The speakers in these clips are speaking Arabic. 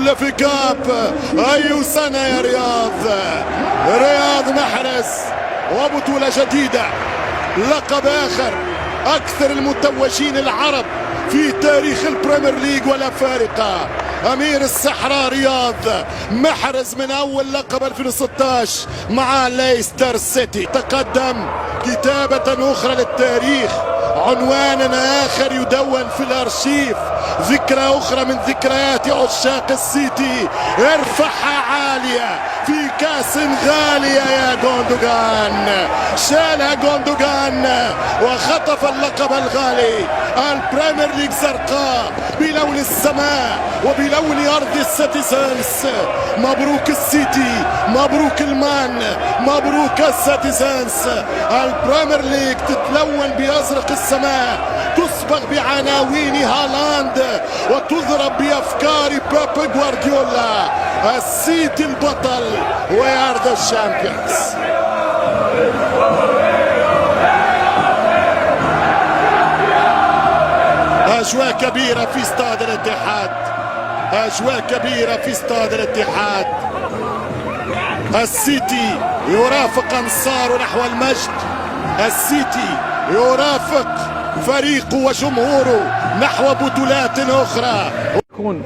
ولا في كاب؟ أي سنة يا رياض؟ رياض محرز وبطولة جديدة، لقب آخر، أكثر المتوجين العرب في تاريخ البريمير ليج ولا فارقة. أمير الصحراء رياض محرز من أول لقب 2016 مع ليستر سيتي، تقدم كتابة أخرى للتاريخ، عنوانا آخر يدون في الأرشيف، ذكرى أخرى من ذكريات عشاق السيتي. ارفعها عالية في كاس غالية يا غوندوغان، شالها غوندوغان وخطف اللقب الغالي. البريمير ليج زرقاء بلون السماء وبلون أرض السيتيزنز. مبروك السيتي، مبروك المان، مبروك السيتيزنز. البريمير ليج تتلون بأزرق السماء، تصبغ بعناوين هالاند وتضرب بأفكار بيب جوارديولا. السيتي البطل ويار ذا شامبيونز. أجواء كبيرة في استاد الاتحاد، أجواء كبيرة في استاد الاتحاد. السيتي يرافق أنصاره نحو المجد، السيتي يرافق فريقه وجمهوره نحو بطولات أخرى. يكون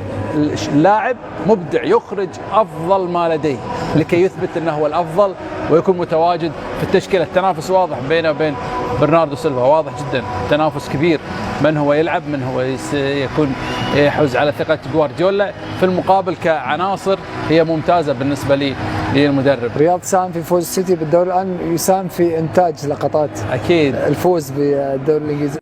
اللاعب مبدع، يخرج أفضل ما لديه لكي يثبت أنه هو الأفضل ويكون متواجد في التشكيلة. التنافس واضح بينه وبين برناردو سيلفا، واضح جدا، تنافس كبير، من هو يلعب، من هو يكون يحوز على ثقة جوارديولا. في المقابل كعناصر هي ممتازة بالنسبة للمدرب. رياض ساهم في فوز السيتي بالدوري، الآن يساهم في إنتاج لقطات أكيد الفوز بالدوري الإنجليزي.